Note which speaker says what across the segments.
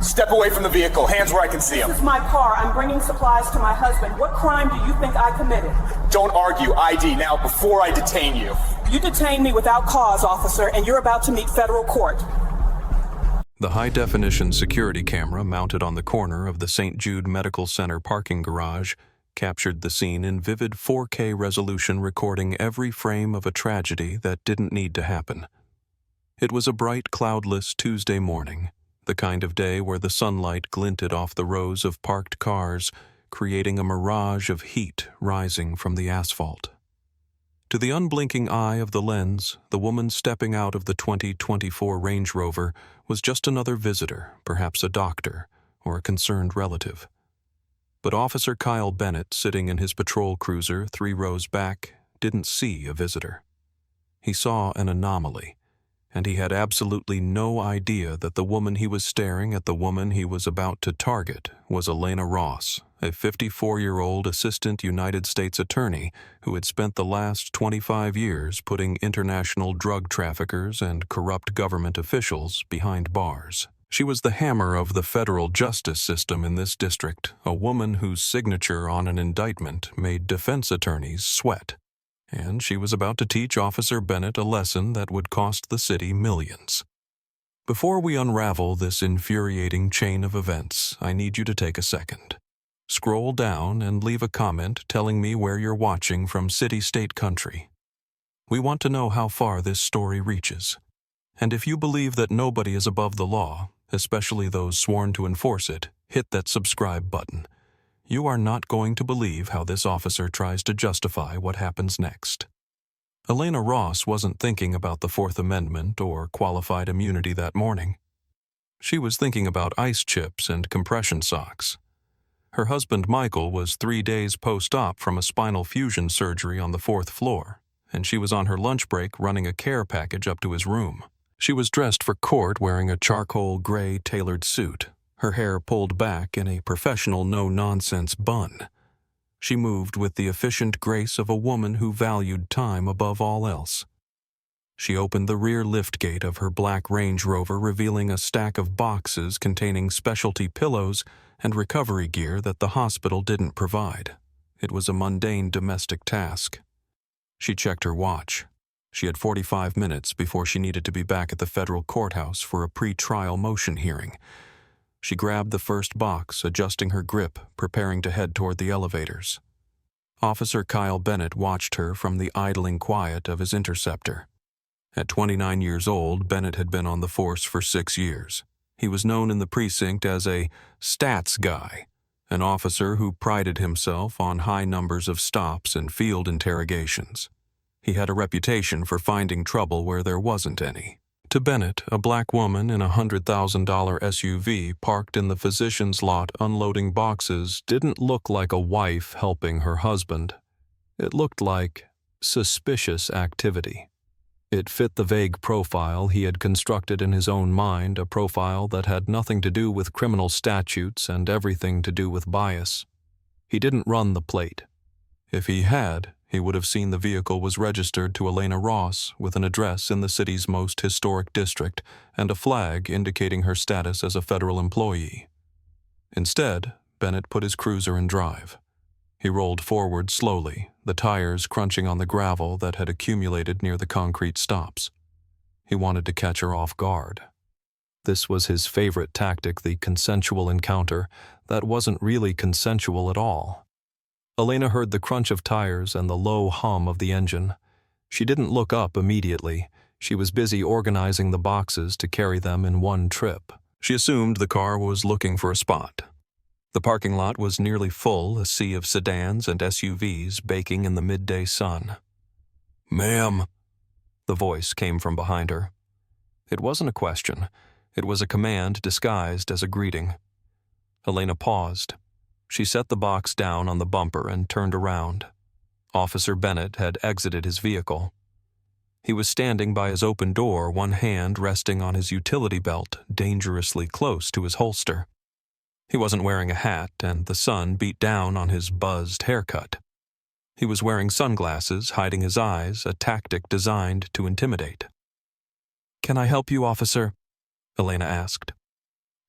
Speaker 1: Step away from the vehicle. Hands where I can see them.
Speaker 2: This is my car. I'm bringing supplies to my husband. What crime do you think I committed?
Speaker 1: Don't argue. ID now before I detain you.
Speaker 2: You detained me without cause, officer, and you're about to meet federal court.
Speaker 3: The high-definition security camera mounted on the corner of the St. Jude Medical Center parking garage captured the scene in vivid 4K resolution, recording every frame of a tragedy that didn't need to happen. It was a bright, cloudless Tuesday morning, the kind of day where the sunlight glinted off the rows of parked cars, creating a mirage of heat rising from the asphalt. To the unblinking eye of the lens, the woman stepping out of the 2024 Range Rover was just another visitor, perhaps a doctor or a concerned relative. But Officer Kyle Bennett, sitting in his patrol cruiser 3 rows back, didn't see a visitor. He saw an anomaly, and he had absolutely no idea that the woman he was staring at, the woman he was about to target, was Elena Ross, a 54-year-old assistant United States attorney who had spent the last 25 years putting international drug traffickers and corrupt government officials behind bars. She was the hammer of the federal justice system in this district, a woman whose signature on an indictment made defense attorneys sweat. And she was about to teach Officer Bennett a lesson that would cost the city millions. Before we unravel this infuriating chain of events, I need you to take a second. Scroll down and leave a comment telling me where you're watching from City, State, Country. We want to know how far this story reaches. And if you believe that nobody is above the law, especially those sworn to enforce it, hit that subscribe button. You are not going to believe how this officer tries to justify what happens next. Elena Ross wasn't thinking about the Fourth Amendment or qualified immunity that morning. She was thinking about ice chips and compression socks. Her husband Michael was 3 days post-op from a spinal fusion surgery on the 4th floor, and she was on her lunch break running a care package up to his room. She was dressed for court wearing a charcoal gray tailored suit, her hair pulled back in a professional no-nonsense bun. She moved with the efficient grace of a woman who valued time above all else. She opened the rear liftgate of her black Range Rover, revealing a stack of boxes containing specialty pillows and recovery gear that the hospital didn't provide. It was a mundane domestic task. She checked her watch. She had 45 minutes before she needed to be back at the federal courthouse for a pre-trial motion hearing. She grabbed the first box, adjusting her grip, preparing to head toward the elevators. Officer Kyle Bennett watched her from the idling quiet of his interceptor. At 29 years old, Bennett had been on the force for 6 years. He was known in the precinct as a stats guy, an officer who prided himself on high numbers of stops and field interrogations. He had a reputation for finding trouble where there wasn't any. To Bennett, a black woman in a $100,000 SUV parked in the physician's lot unloading boxes didn't look like a wife helping her husband. It looked like suspicious activity. It fit the vague profile he had constructed in his own mind, a profile that had nothing to do with criminal statutes and everything to do with bias. He didn't run the plate. If he had, he would have seen the vehicle was registered to Elena Ross with an address in the city's most historic district and a flag indicating her status as a federal employee. Instead, Bennett put his cruiser in drive. He rolled forward slowly, the tires crunching on the gravel that had accumulated near the concrete stops. He wanted to catch her off guard. This was his favorite tactic, the consensual encounter that wasn't really consensual at all. Elena heard the crunch of tires and the low hum of the engine. She didn't look up immediately. She was busy organizing the boxes to carry them in one trip. She assumed the car was looking for a spot. The parking lot was nearly full, a sea of sedans and SUVs baking in the midday sun. "Ma'am," the voice came from behind her. It wasn't a question. It was a command disguised as a greeting. Elena paused. She set the box down on the bumper and turned around. Officer Bennett had exited his vehicle. He was standing by his open door, one hand resting on his utility belt, dangerously close to his holster. He wasn't wearing a hat, and the sun beat down on his buzzed haircut. He was wearing sunglasses, hiding his eyes, a tactic designed to intimidate. "Can I help you, officer?" Elena asked.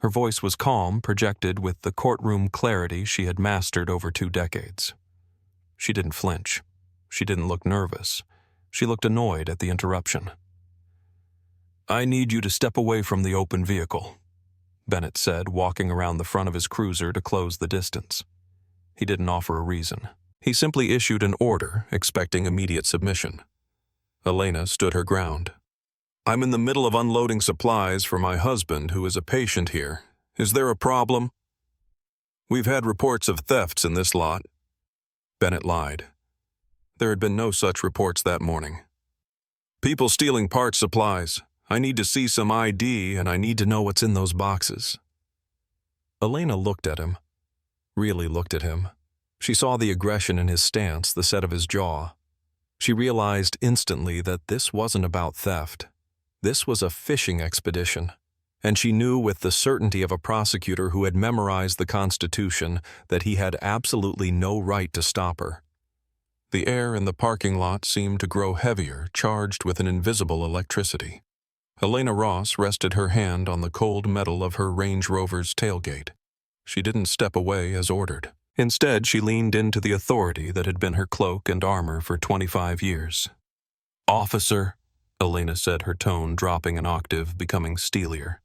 Speaker 3: Her voice was calm, projected with the courtroom clarity she had mastered over 2 decades. She didn't flinch. She didn't look nervous. She looked annoyed at the interruption. "I need you to step away from the open vehicle," Bennett said, walking around the front of his cruiser to close the distance. He didn't offer a reason. He simply issued an order, expecting immediate submission. Elena stood her ground. "I'm in the middle of unloading supplies for my husband, who is a patient here. Is there a problem?" "We've had reports of thefts in this lot." Bennett lied. There had been no such reports that morning. "People stealing parts supplies. I need to see some ID, and I need to know what's in those boxes." Elena looked at him. Really looked at him. She saw the aggression in his stance, the set of his jaw. She realized instantly that this wasn't about theft. This was a fishing expedition, and she knew with the certainty of a prosecutor who had memorized the Constitution that he had absolutely no right to stop her. The air in the parking lot seemed to grow heavier, charged with an invisible electricity. Elena Ross rested her hand on the cold metal of her Range Rover's tailgate. She didn't step away as ordered. Instead, she leaned into the authority that had been her cloak and armor for 25 years. "Officer," Elena said, her tone dropping an octave, becoming steelier.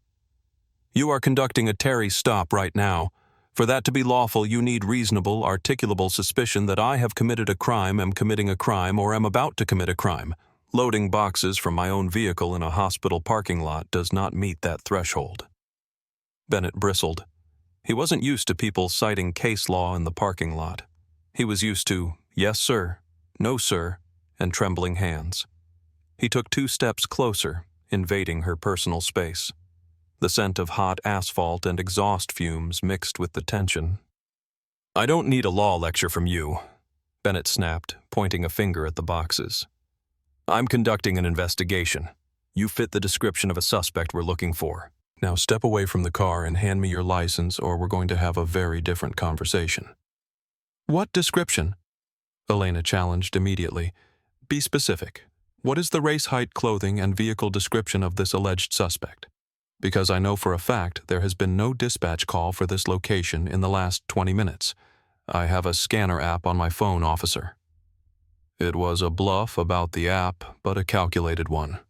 Speaker 3: "You are conducting a Terry stop right now. For that to be lawful, you need reasonable, articulable suspicion that I have committed a crime, am committing a crime, or am about to commit a crime. Loading boxes from my own vehicle in a hospital parking lot does not meet that threshold." Bennett bristled. He wasn't used to people citing case law in the parking lot. He was used to, "Yes, sir," "No, sir," and trembling hands. He took 2 steps closer, invading her personal space. The scent of hot asphalt and exhaust fumes mixed with the tension. "I don't need a law lecture from you," Bennett snapped, pointing a finger at the boxes. "I'm conducting an investigation. You fit the description of a suspect we're looking for. Now step away from the car and hand me your license, or we're going to have a very different conversation." "What description?" Elena challenged immediately. "Be specific. What is the race, height, clothing, and vehicle description of this alleged suspect? Because I know for a fact there has been no dispatch call for this location in the last 20 minutes. I have a scanner app on my phone, officer." It was a bluff about the app, but a calculated one.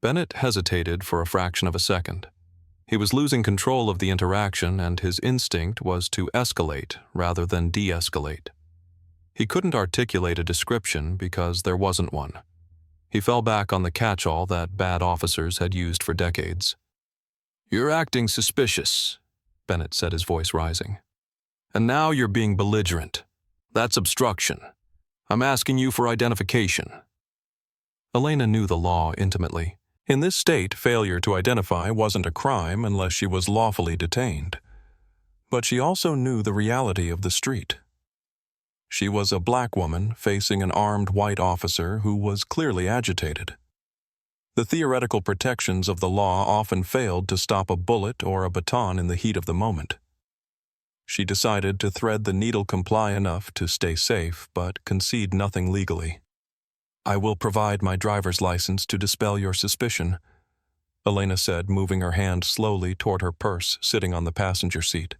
Speaker 3: Bennett hesitated for a fraction of a second. He was losing control of the interaction, and his instinct was to escalate rather than de-escalate. He couldn't articulate a description because there wasn't one. He fell back on the catch-all that bad officers had used for decades. "You're acting suspicious," Bennett said, his voice rising. "And now you're being belligerent. That's obstruction. I'm asking you for identification." Elena knew the law intimately. In this state, failure to identify wasn't a crime unless she was lawfully detained. But she also knew the reality of the street. She was a black woman facing an armed white officer who was clearly agitated. The theoretical protections of the law often failed to stop a bullet or a baton in the heat of the moment. She decided to thread the needle comply enough to stay safe, but concede nothing legally. "I will provide my driver's license to dispel your suspicion," Elena said, moving her hand slowly toward her purse sitting on the passenger seat.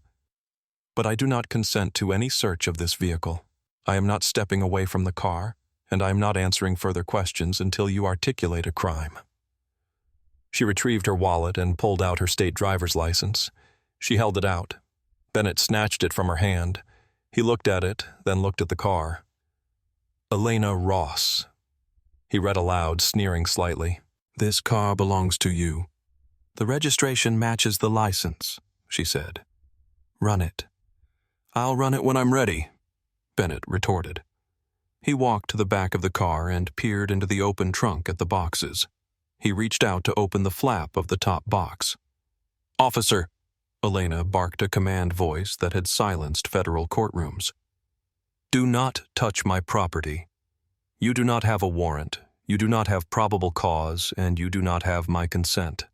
Speaker 3: "But I do not consent to any search of this vehicle. I am not stepping away from the car, and I am not answering further questions until you articulate a crime." She retrieved her wallet and pulled out her state driver's license. She held it out. Bennett snatched it from her hand. He looked at it, then looked at the car. "Elena Ross." He read aloud, sneering slightly. "This car belongs to you. The registration matches the license," she said. "Run it." "I'll run it when I'm ready," Bennett retorted. He walked to the back of the car and peered into the open trunk at the boxes. He reached out to open the flap of the top box. "Officer," Elena barked a command voice that had silenced federal courtrooms. "Do not touch my property. You do not have a warrant, you do not have probable cause, and you do not have my consent.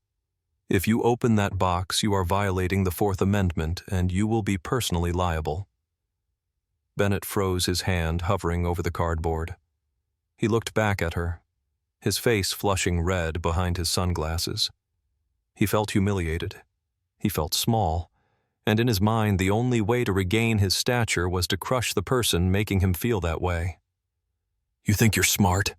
Speaker 3: If you open that box, you are violating the Fourth Amendment, and you will be personally liable." Bennett froze his hand, hovering over the cardboard. He looked back at her, his face flushing red behind his sunglasses. He felt humiliated. He felt small, and in his mind the only way to regain his stature was to crush the person making him feel that way. "You think you're smart?"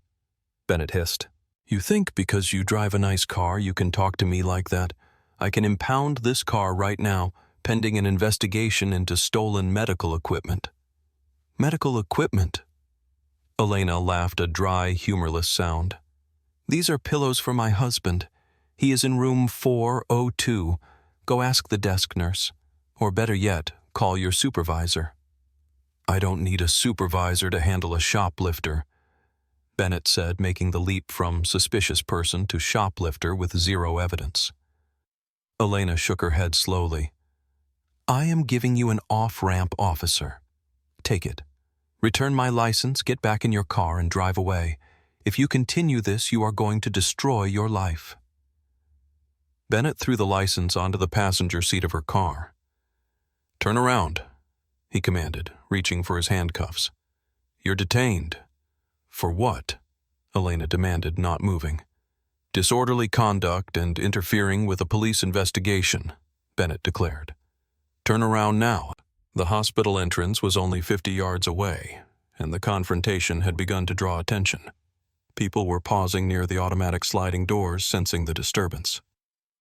Speaker 3: Bennett hissed. "You think because you drive a nice car you can talk to me like that? I can impound this car right now, pending an investigation into stolen medical equipment." "Medical equipment?" Elena laughed a dry, humorless sound. "These are pillows for my husband. He is in room 402. Go ask the desk nurse. Or better yet, call your supervisor." "I don't need a supervisor to handle a shoplifter," Bennett said, making the leap from suspicious person to shoplifter with zero evidence. Elena shook her head slowly. "I am giving you an off-ramp, officer. Take it. Return my license, get back in your car, and drive away. If you continue this, you are going to destroy your life." Bennett threw the license onto the passenger seat of her car. "Turn around," he commanded, reaching for his handcuffs. "You're detained." "For what?" Elena demanded, not moving. "Disorderly conduct and interfering with a police investigation," Bennett declared. "Turn around now." The hospital entrance was only 50 yards away, and the confrontation had begun to draw attention. People were pausing near the automatic sliding doors, sensing the disturbance.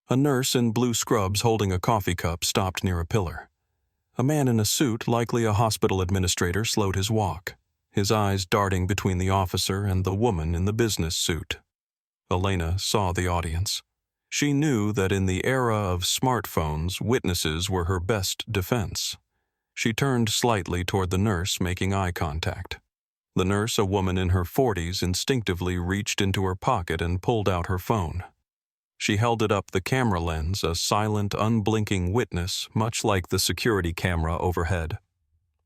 Speaker 3: A nurse in blue scrubs holding a coffee cup stopped near a pillar. A man in a suit, likely a hospital administrator, slowed his walk, his eyes darting between the officer and the woman in the business suit. Elena saw the audience. She knew that in the era of smartphones, witnesses were her best defense. She turned slightly toward the nurse, making eye contact. The nurse, a woman in her 40s, instinctively reached into her pocket and pulled out her phone. She held it up the camera lens, a silent, unblinking witness, much like the security camera overhead.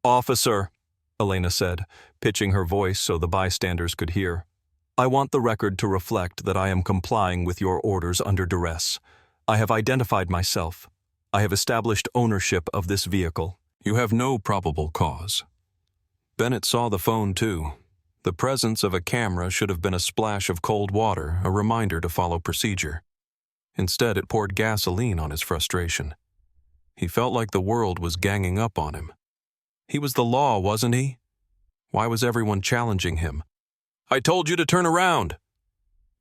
Speaker 3: "Officer," Elena said, pitching her voice so the bystanders could hear, "I want the record to reflect that I am complying with your orders under duress. I have identified myself. I have established ownership of this vehicle." "You have no probable cause." Bennett saw the phone too. The presence of a camera should have been a splash of cold water, a reminder to follow procedure. Instead, it poured gasoline on his frustration. He felt like the world was ganging up on him. He was the law, wasn't he? Why was everyone challenging him? "I told you to turn around!"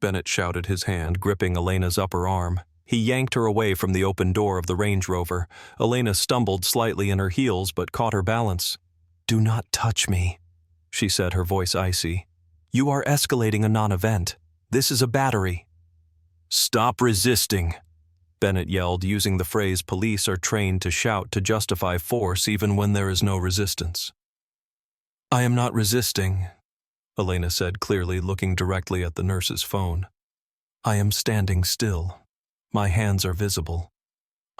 Speaker 3: Bennett shouted, his hand gripping Elena's upper arm. He yanked her away from the open door of the Range Rover. Elena stumbled slightly in her heels but caught her balance. "Do not touch me," she said, her voice icy. "You are escalating a non-event. This is a battery." "Stop resisting," Bennett yelled, using the phrase police are trained to shout to justify force even when there is no resistance. "I am not resisting," Elena said clearly, looking directly at the nurse's phone. "I am standing still. My hands are visible.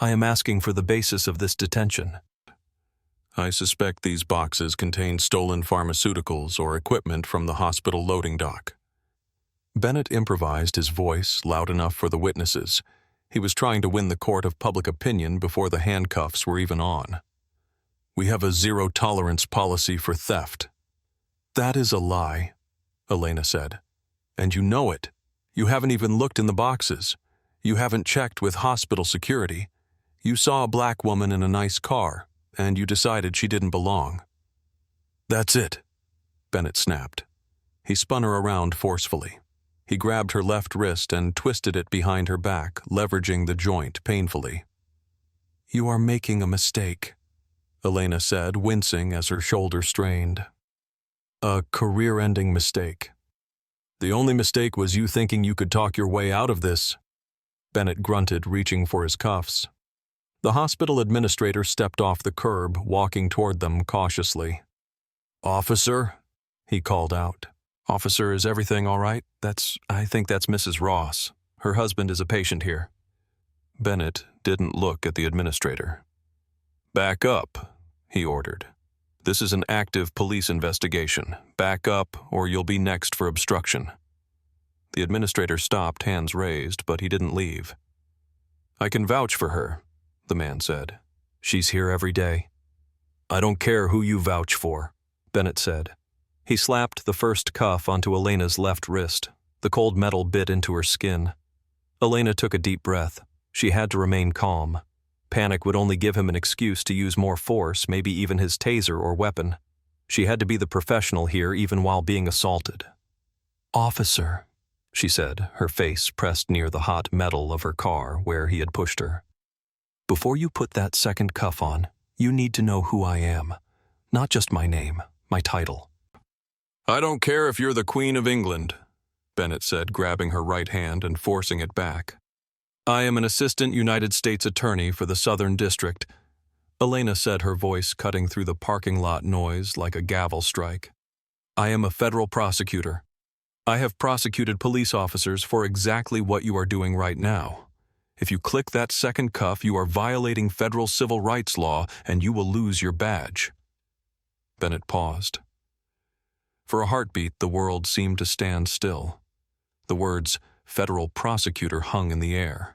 Speaker 3: I am asking for the basis of this detention." "I suspect these boxes contain stolen pharmaceuticals or equipment from the hospital loading dock." Bennett improvised, his voice loud enough for the witnesses. He was trying to win the court of public opinion before the handcuffs were even on. "We have a zero-tolerance policy for theft." "That is a lie," Elena said. "And you know it. You haven't even looked in the boxes. You haven't checked with hospital security. You saw a black woman in a nice car, and you decided she didn't belong." "That's it," Bennett snapped. He spun her around forcefully. He grabbed her left wrist and twisted it behind her back, leveraging the joint painfully. "You are making a mistake," Elena said, wincing as her shoulder strained. "A career-ending mistake." "The only mistake was you thinking you could talk your way out of this," Bennett grunted, reaching for his cuffs. The hospital administrator stepped off the curb, walking toward them cautiously. "Officer," he called out. "Officer, is everything all right? I think that's Mrs. Ross. Her husband is a patient here." Bennett didn't look at the administrator. "Back up," he ordered. "This is an active police investigation. Back up, or you'll be next for obstruction." The administrator stopped, hands raised, but he didn't leave. "I can vouch for her," the man said. "She's here every day." "I don't care who you vouch for," Bennett said. He slapped the first cuff onto Elena's left wrist. The cold metal bit into her skin. Elena took a deep breath. She had to remain calm. panic would only give him an excuse to use more force, maybe even his taser or weapon. She had to be the professional here even while being assaulted. "Officer," she said, her face pressed near the hot metal of her car where he had pushed her. "Before you put that second cuff on, you need to know who I am. Not just my name, my title." "I don't care if you're the Queen of England," Bennett said, grabbing her right hand and forcing it back. "I am an assistant United States attorney for the Southern District," Elena said, her voice cutting through the parking lot noise like a gavel strike. "I am a federal prosecutor. I have prosecuted police officers for exactly what you are doing right now. If you click that second cuff, you are violating federal civil rights law and you will lose your badge." Bennett paused. For a heartbeat, the world seemed to stand still. The words "federal prosecutor" hung in the air.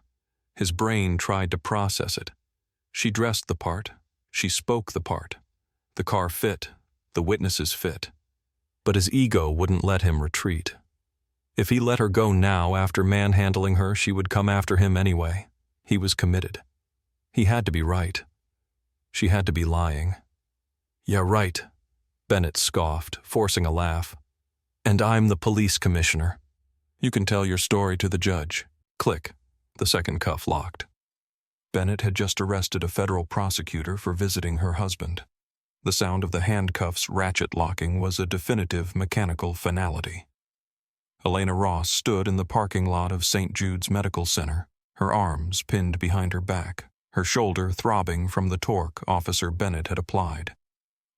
Speaker 3: His brain tried to process it. She dressed the part. She spoke the part. The car fit. The witnesses fit. But his ego wouldn't let him retreat. If he let her go now after manhandling her, she would come after him anyway. He was committed. He had to be right. She had to be lying. "Yeah, right," Bennett scoffed, forcing a laugh. "And I'm the police commissioner. You can tell your story to the judge." Click. The second cuff locked. Bennett had just arrested a federal prosecutor for visiting her husband. The sound of the handcuffs ratchet locking was a definitive mechanical finality. Elena Ross stood in the parking lot of St. Jude's Medical Center, her arms pinned behind her back, her shoulder throbbing from the torque Officer Bennett had applied.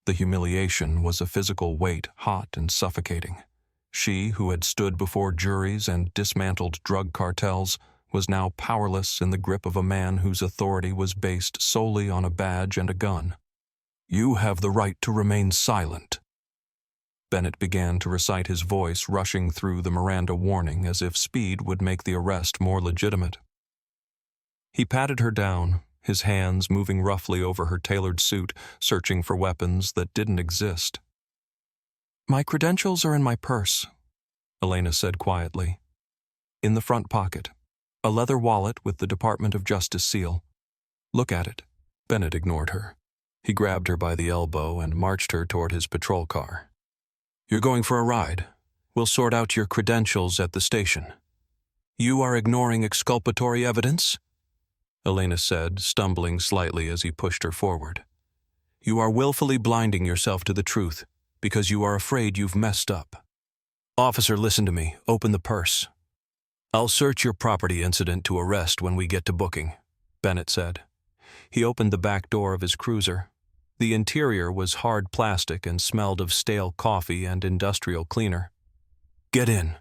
Speaker 3: The humiliation was a physical weight, hot and suffocating. She, who had stood before juries and dismantled drug cartels, was now powerless in the grip of a man whose authority was based solely on a badge and a gun. "You have the right to remain silent." Bennett began to recite, his voice rushing through the Miranda warning as if speed would make the arrest more legitimate. He patted her down, his hands moving roughly over her tailored suit, searching for weapons that didn't exist. "My credentials are in my purse," Elena said quietly. "In the front pocket. A leather wallet with the Department of Justice seal. Look at it." Bennett ignored her. He grabbed her by the elbow and marched her toward his patrol car. "You're going for a ride. We'll sort out your credentials at the station." "You are ignoring exculpatory evidence?" Elena said, stumbling slightly as he pushed her forward. "You are willfully blinding yourself to the truth because you are afraid you've messed up." "Officer, listen to me. Open the purse." "I'll search your property incident to arrest when we get to booking," Bennett said. He opened the back door of his cruiser. The interior was hard plastic and smelled of stale coffee and industrial cleaner. "Get in."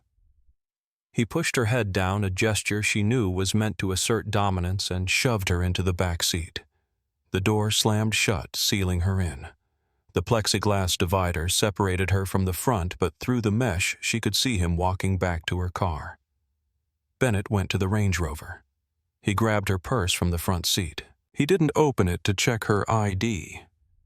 Speaker 3: He pushed her head down, a gesture she knew was meant to assert dominance, and shoved her into the back seat. The door slammed shut, sealing her in. The plexiglass divider separated her from the front, but through the mesh she could see him walking back to her car. Bennett went to the Range Rover. He grabbed her purse from the front seat. He didn't open it to check her ID.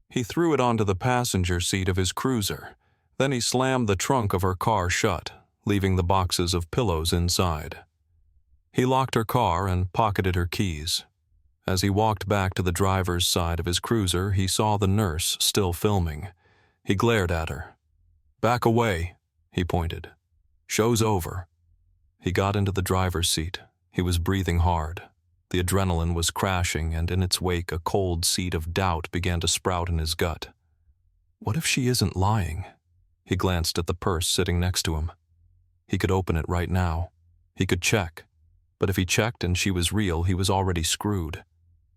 Speaker 3: He threw it onto the passenger seat of his cruiser. Then he slammed the trunk of her car shut, leaving the boxes of pillows inside. He locked her car and pocketed her keys. As he walked back to the driver's side of his cruiser, he saw the nurse still filming. He glared at her. "Back away," he pointed. "Show's over." He got into the driver's seat. He was breathing hard. The adrenaline was crashing, and in its wake a cold seed of doubt began to sprout in his gut. What if she isn't lying? He glanced at the purse sitting next to him. He could open it right now. He could check. But if he checked and she was real, he was already screwed.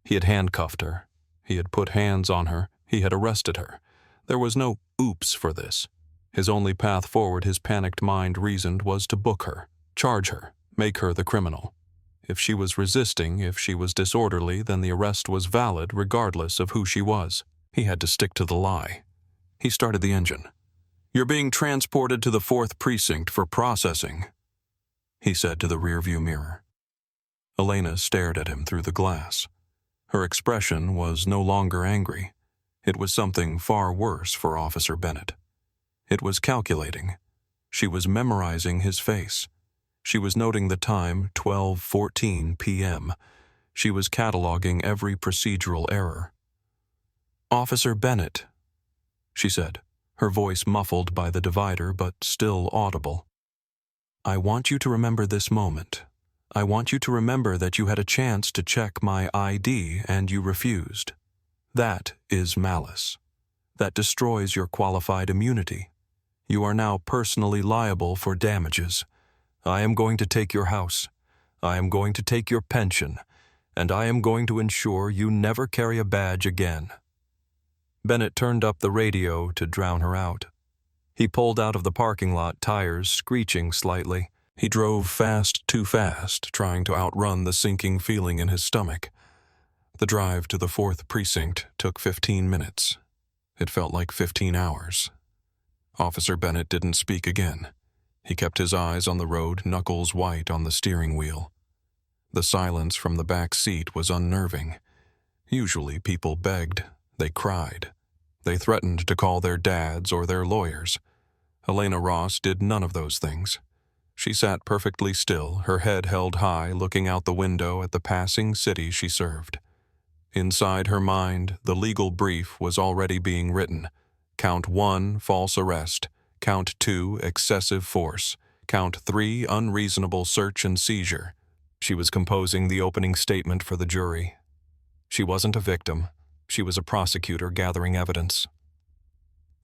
Speaker 3: He had handcuffed her. He had put hands on her. He had arrested her. There was no oops for this. His only path forward, his panicked mind reasoned, was to book her, charge her, make her the criminal. If she was resisting, if she was disorderly, then the arrest was valid regardless of who she was. He had to stick to the lie. He started the engine. "You're being transported to the 4th Precinct for processing," he said to the rearview mirror. Elena stared at him through the glass. Her expression was no longer angry. It was something far worse for Officer Bennett. It was calculating. She was memorizing his face. She was noting the time, 12:14 p.m. She was cataloging every procedural error. "Officer Bennett," she said, her voice muffled by the divider but still audible. "I want you to remember this moment. I want you to remember that you had a chance to check my ID and you refused. That is malice. That destroys your qualified immunity. You are now personally liable for damages. I am going to take your house. I am going to take your pension. And I am going to ensure you never carry a badge again." Bennett turned up the radio to drown her out. He pulled out of the parking lot, tires screeching slightly. He drove fast, too fast, trying to outrun the sinking feeling in his stomach. The drive to the 4th precinct took 15 minutes. It felt like 15 hours. Officer Bennett didn't speak again. He kept his eyes on the road, knuckles white on the steering wheel. The silence from the back seat was unnerving. Usually people begged, they cried. They threatened to call their dads or their lawyers. Elena Ross did none of those things. She sat perfectly still, her head held high, looking out the window at the passing city she served. Inside her mind, the legal brief was already being written. Count 1, false arrest. Count 2, excessive force. Count 3, unreasonable search and seizure. She was composing the opening statement for the jury. She wasn't a victim. She was a prosecutor gathering evidence.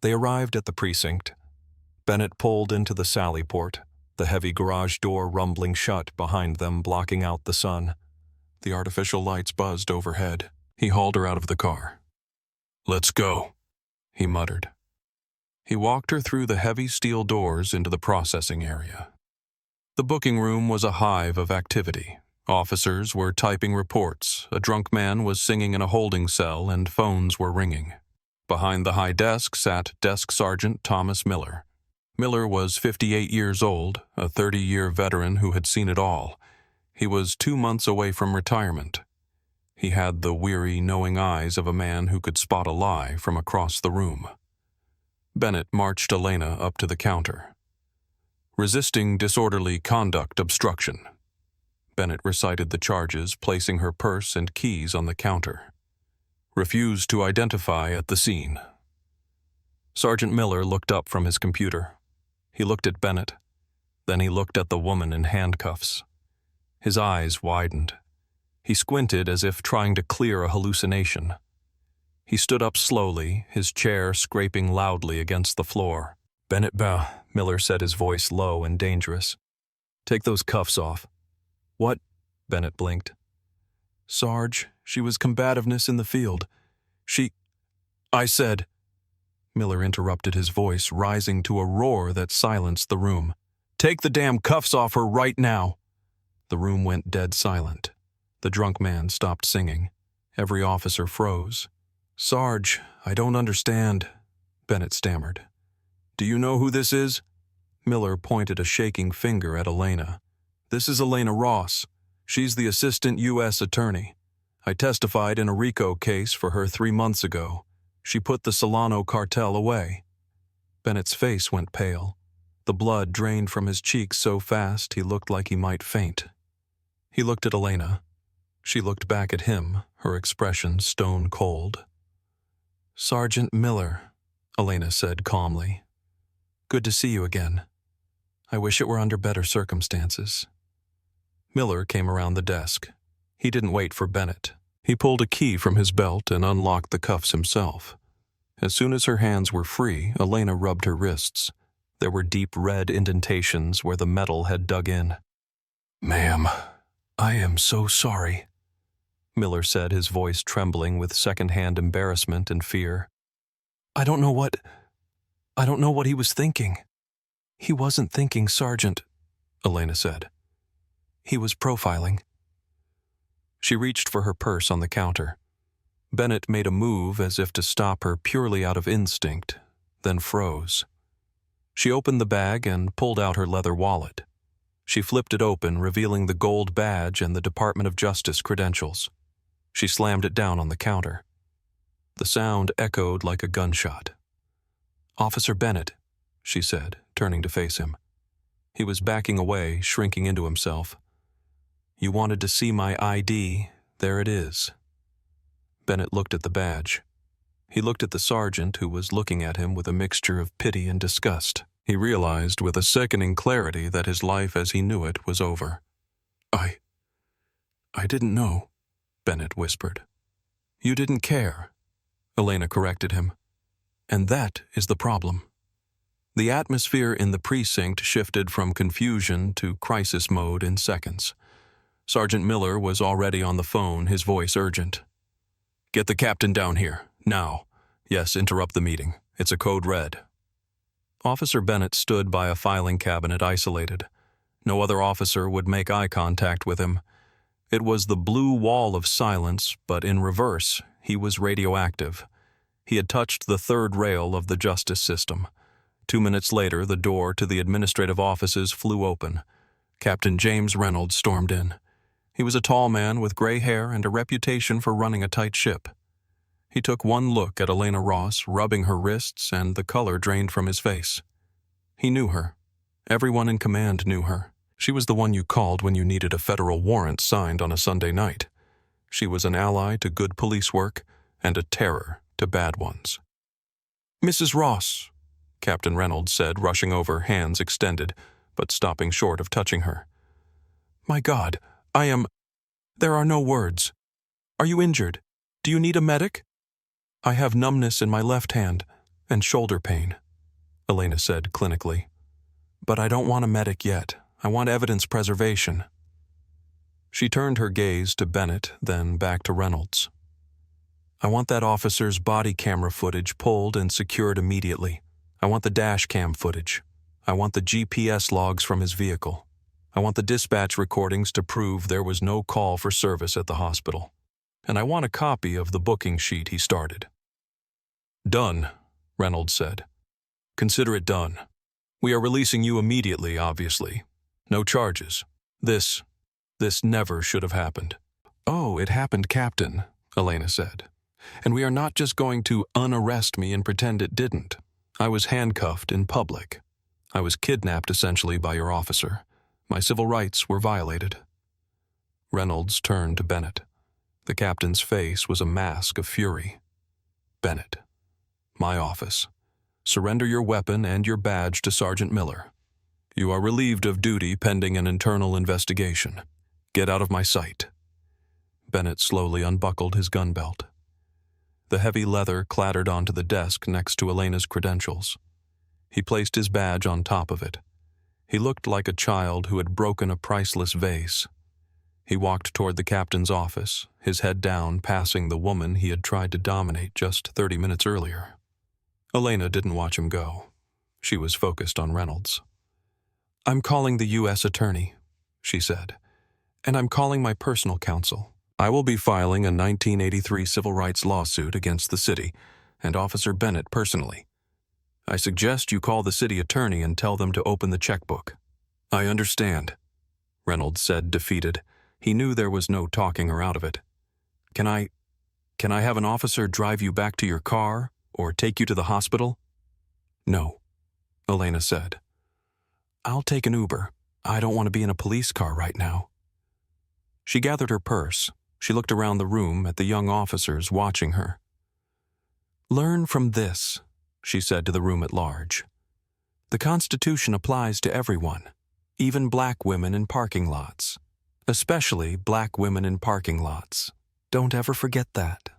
Speaker 3: They arrived at the precinct. Bennett pulled into the sally port, the heavy garage door rumbling shut behind them, blocking out the sun. The artificial lights buzzed overhead. He hauled her out of the car. "Let's go," he muttered. He walked her through the heavy steel doors into the processing area. The booking room was a hive of activity. Officers were typing reports, a drunk man was singing in a holding cell, and phones were ringing. Behind the high desk sat Desk Sergeant Thomas Miller. Miller was 58 years old, a 30-year veteran who had seen it all. He was 2 months away from retirement. He had the weary, knowing eyes of a man who could spot a lie from across the room. Bennett marched Elena up to the counter. Resisting disorderly conduct obstruction. Bennett recited the charges, placing her purse and keys on the counter. Refused to identify at the scene. Sergeant Miller looked up from his computer. He looked at Bennett. Then he looked at the woman in handcuffs. His eyes widened. He squinted as if trying to clear a hallucination. He stood up slowly, his chair scraping loudly against the floor. "Bennett Miller said, his voice low and dangerous. "Take those cuffs off." "What?" Bennett blinked. "Sarge, she was combativeness in the field. I said." Miller interrupted, his voice rising to a roar that silenced the room. "Take the damn cuffs off her right now." The room went dead silent. The drunk man stopped singing. Every officer froze. "Sarge, I don't understand," Bennett stammered. "Do you know who this is?" Miller pointed a shaking finger at Elena. "This is Elena Ross. She's the assistant U.S. attorney. I testified in a RICO case for her 3 months ago. She put the Solano cartel away." Bennett's face went pale. The blood drained from his cheeks so fast he looked like he might faint. He looked at Elena. She looked back at him, her expression stone cold. "Sergeant Miller," Elena said calmly. "Good to see you again. I wish it were under better circumstances." Miller came around the desk. He didn't wait for Bennett. He pulled a key from his belt and unlocked the cuffs himself. As soon as her hands were free, Elena rubbed her wrists. There were deep red indentations where the metal had dug in. "Ma'am, I am so sorry," Miller said, his voice trembling with second-hand embarrassment and fear. I don't know what he was thinking." "He wasn't thinking, Sergeant," Elena said. "He was profiling." She reached for her purse on the counter. Bennett made a move as if to stop her purely out of instinct, then froze. She opened the bag and pulled out her leather wallet. She flipped it open, revealing the gold badge and the Department of Justice credentials. She slammed it down on the counter. The sound echoed like a gunshot. "Officer Bennett," she said, turning to face him. He was backing away, shrinking into himself. "You wanted to see my ID. There it is. Bennett looked at the badge. He looked at the sergeant who was looking at him with a mixture of pity and disgust. He realized with a sickening clarity that his life as he knew it was over. I didn't know, Bennett whispered. You didn't care, Elena corrected him. And that is the problem. The atmosphere in the precinct shifted from confusion to crisis mode in seconds. Sergeant Miller was already on the phone, his voice urgent. Get the captain down here, now. Yes, interrupt the meeting. It's a code red. Officer Bennett stood by a filing cabinet isolated. No other officer would make eye contact with him. It was the blue wall of silence, but in reverse, he was radioactive. He had touched the third rail of the justice system. 2 minutes later, the door to the administrative offices flew open. Captain James Reynolds stormed in. He was a tall man with gray hair and a reputation for running a tight ship. He took one look at Elena Ross, rubbing her wrists, and the color drained from his face. He knew her. Everyone in command knew her. She was the one you called when you needed a federal warrant signed on a Sunday night. She was an ally to good police work and a terror to bad ones. Mrs. Ross, Captain Reynolds said, rushing over, hands extended, but stopping short of touching her. My God, There are no words. Are you injured? Do you need a medic? I have numbness in my left hand and shoulder pain, Elena said clinically. But I don't want a medic yet. I want evidence preservation. She turned her gaze to Bennett, then back to Reynolds. I want that officer's body camera footage pulled and secured immediately. I want the dash cam footage. I want the GPS logs from his vehicle. I want the dispatch recordings to prove there was no call for service at the hospital. And I want a copy of the booking sheet he started. Done, Reynolds said. Consider it done. We are releasing you immediately, obviously. No charges. This never should have happened. Oh, it happened, Captain, Elena said. And we are not just going to unarrest me and pretend it didn't. I was handcuffed in public. I was kidnapped essentially by your officer. My civil rights were violated. Reynolds turned to Bennett. The captain's face was a mask of fury. Bennett, my office. Surrender your weapon and your badge to Sergeant Miller. You are relieved of duty pending an internal investigation. Get out of my sight. Bennett slowly unbuckled his gun belt. The heavy leather clattered onto the desk next to Elena's credentials. He placed his badge on top of it. He looked like a child who had broken a priceless vase. He walked toward the captain's office, his head down, passing the woman he had tried to dominate just 30 minutes earlier. Elena didn't watch him go. She was focused on Reynolds. I'm calling the U.S. attorney, she said, and I'm calling my personal counsel. I will be filing a 1983 civil rights lawsuit against the city and Officer Bennett personally. I suggest you call the city attorney and tell them to open the checkbook. I understand, Reynolds said, defeated. He knew there was no talking her out of it. Can I have an officer drive you back to your car or take you to the hospital? No, Elena said. I'll take an Uber. I don't want to be in a police car right now. She gathered her purse. She looked around the room at the young officers watching her. Learn from this, she said to the room at large. The Constitution applies to everyone, even black women in parking lots. Especially black women in parking lots. Don't ever forget that.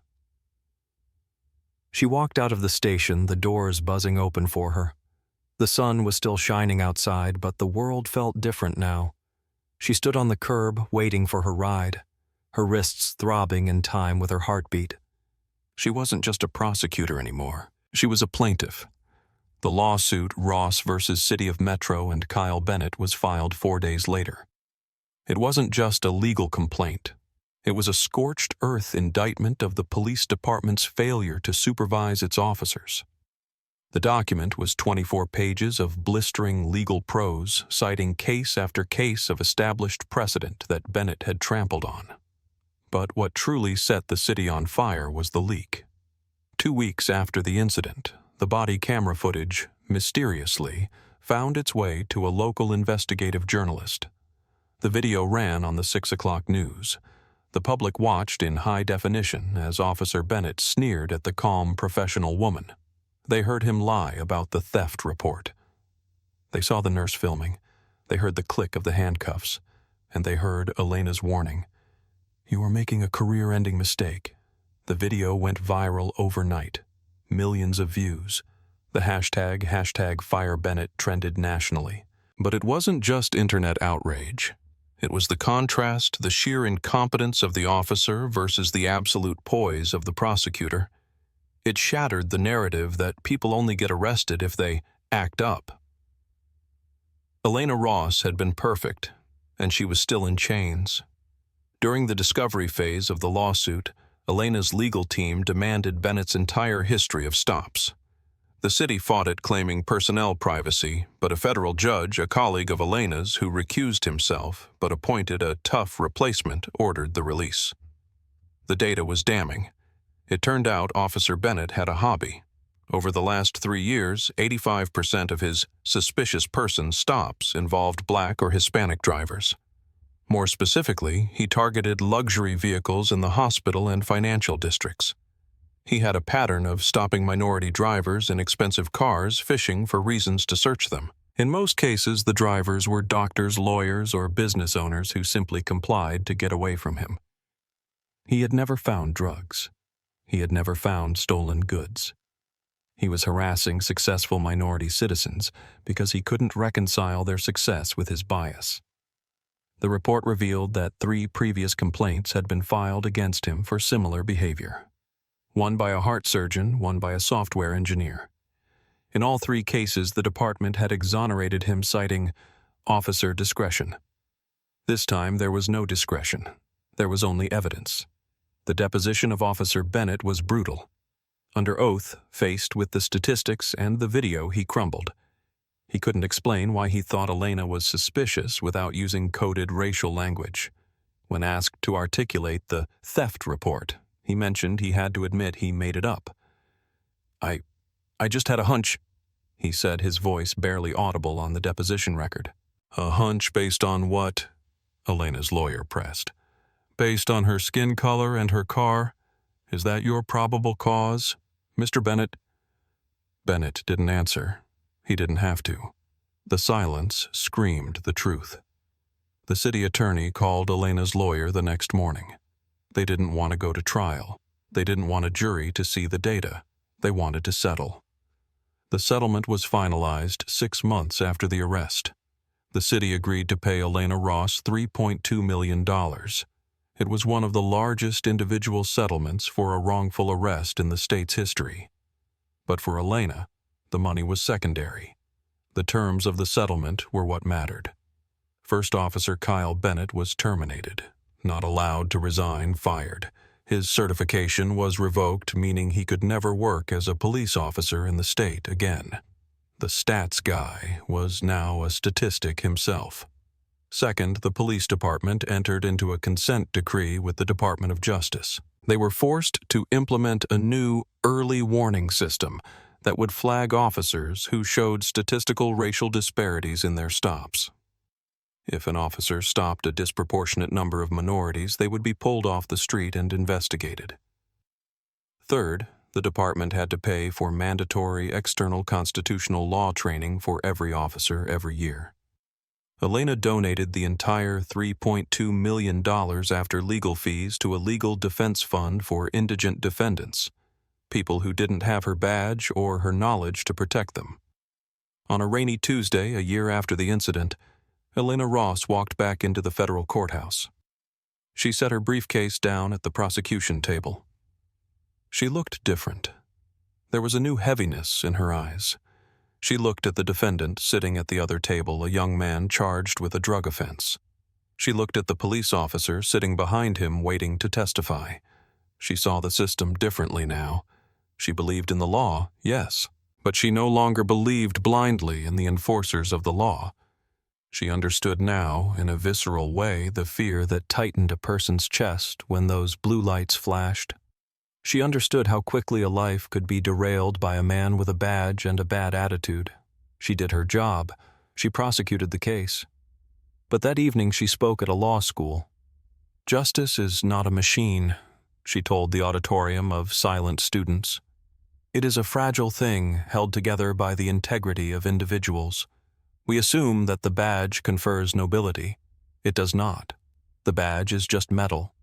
Speaker 3: She walked out of the station, the doors buzzing open for her. The sun was still shining outside, but the world felt different now. She stood on the curb, waiting for her ride, her wrists throbbing in time with her heartbeat. She wasn't just a prosecutor anymore. She was a plaintiff. The lawsuit, Ross versus City of Metro and Kyle Bennett, was filed 4 days later. It wasn't just a legal complaint. It was a scorched earth indictment of the police department's failure to supervise its officers. The document was 24 pages of blistering legal prose, citing case after case of established precedent that Bennett had trampled on. But what truly set the city on fire was the leak. 2 weeks after the incident, the body camera footage, mysteriously, found its way to a local investigative journalist. The video ran on the 6 o'clock news. The public watched in high definition as Officer Bennett sneered at the calm, professional woman. They heard him lie about the theft report. They saw the nurse filming. They heard the click of the handcuffs. And they heard Elena's warning. "You are making a career-ending mistake." The video went viral overnight. Millions of views. The hashtag #FireBennett trended nationally. But it wasn't just internet outrage. It was the contrast, the sheer incompetence of the officer versus the absolute poise of the prosecutor. It shattered the narrative that people only get arrested if they act up. Elena Ross had been perfect, and she was still in chains. During the discovery phase of the lawsuit, Elena's legal team demanded Bennett's entire history of stops. The city fought it, claiming personnel privacy, but a federal judge, a colleague of Elena's who recused himself but appointed a tough replacement, ordered the release. The data was damning. It turned out Officer Bennett had a hobby. Over the last 3 years, 85% of his suspicious person stops involved Black or Hispanic drivers. More specifically, he targeted luxury vehicles in the hospital and financial districts. He had a pattern of stopping minority drivers in expensive cars, fishing for reasons to search them. In most cases, the drivers were doctors, lawyers, or business owners who simply complied to get away from him. He had never found drugs. He had never found stolen goods. He was harassing successful minority citizens because he couldn't reconcile their success with his bias. The report revealed that 3 previous complaints had been filed against him for similar behavior. One by a heart surgeon, one by a software engineer. In all 3 cases, the department had exonerated him, citing officer discretion. This time, there was no discretion. There was only evidence. The deposition of Officer Bennett was brutal. Under oath, faced with the statistics and the video, he crumbled. He couldn't explain why he thought Elena was suspicious without using coded racial language. When asked to articulate the theft report, he mentioned he had to admit he made it up. I just had a hunch," he said, his voice barely audible on the deposition record. "A hunch based on what?" Elena's lawyer pressed. "Based on her skin color and her car? Is that your probable cause, Mr. Bennett?" Bennett didn't answer. He didn't have to. The silence screamed the truth. The city attorney called Elena's lawyer the next morning. They didn't want to go to trial. They didn't want a jury to see the data. They wanted to settle. The settlement was finalized 6 months after the arrest. The city agreed to pay Elena Ross $3.2 million. It was one of the largest individual settlements for a wrongful arrest in the state's history. But for Elena, the money was secondary. The terms of the settlement were what mattered. First Officer Kyle Bennett was terminated, not allowed to resign, fired. His certification was revoked, meaning he could never work as a police officer in the state again. The stats guy was now a statistic himself. Second, the police department entered into a consent decree with the Department of Justice. They were forced to implement a new early warning system that would flag officers who showed statistical racial disparities in their stops. If an officer stopped a disproportionate number of minorities, they would be pulled off the street and investigated. Third, the department had to pay for mandatory external constitutional law training for every officer every year. Elena donated the entire $3.2 million after legal fees to a legal defense fund for indigent defendants, people who didn't have her badge or her knowledge to protect them. On a rainy Tuesday, a year after the incident, Elena Ross walked back into the federal courthouse. She set her briefcase down at the prosecution table. She looked different. There was a new heaviness in her eyes. She looked at the defendant sitting at the other table, a young man charged with a drug offense. She looked at the police officer sitting behind him waiting to testify. She saw the system differently now. She believed in the law, yes, but she no longer believed blindly in the enforcers of the law. She understood now, in a visceral way, the fear that tightened a person's chest when those blue lights flashed. She understood how quickly a life could be derailed by a man with a badge and a bad attitude. She did her job. She prosecuted the case. But that evening she spoke at a law school. Justice is not a machine, she told the auditorium of silent students. It is a fragile thing held together by the integrity of individuals. We assume that the badge confers nobility. It does not. The badge is just metal.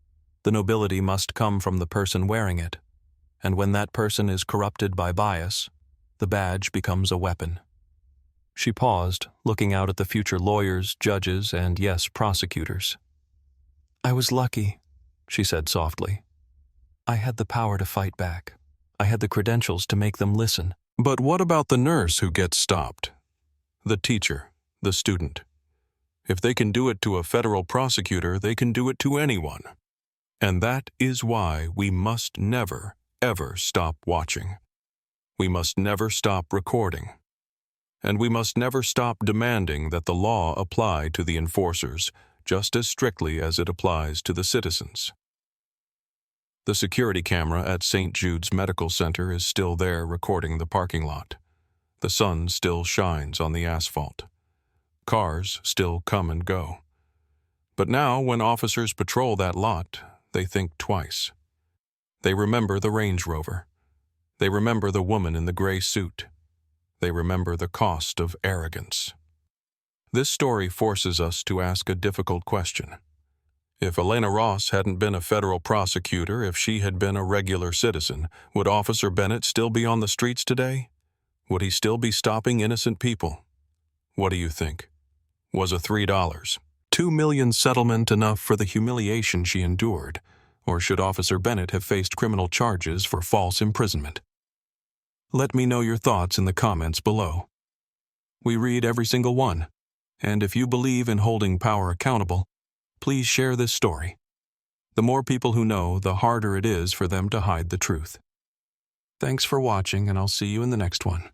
Speaker 3: The nobility must come from the person wearing it. And when that person is corrupted by bias, the badge becomes a weapon. She paused, looking out at the future lawyers, judges, and, yes, prosecutors. I was lucky, she said softly. I had the power to fight back. I had the credentials to make them listen.
Speaker 4: But what about the nurse who gets stopped? The teacher, the student. If they can do it to a federal prosecutor, they can do it to anyone. And that is why we must never, ever stop watching. We must never stop recording. And we must never stop demanding that the law apply to the enforcers just as strictly as it applies to the citizens. The security camera at St. Jude's Medical Center is still there recording the parking lot. The sun still shines on the asphalt. Cars still come and go. But now, when officers patrol that lot, they think twice. They remember the Range Rover. They remember the woman in the gray suit. They remember the cost of arrogance. This story forces us to ask a difficult question. If Elena Ross hadn't been a federal prosecutor, if she had been a regular citizen, would Officer Bennett still be on the streets today? Would he still be stopping innocent people? What do you think? Was a $3, $2 million settlement enough for the humiliation she endured, or should Officer Bennett have faced criminal charges for false imprisonment? Let me know your thoughts in the comments below. We read every single one, and if you believe in holding power accountable, please share this story. The more people who know, the harder it is for them to hide the truth. Thanks for watching, and I'll see you in the next one.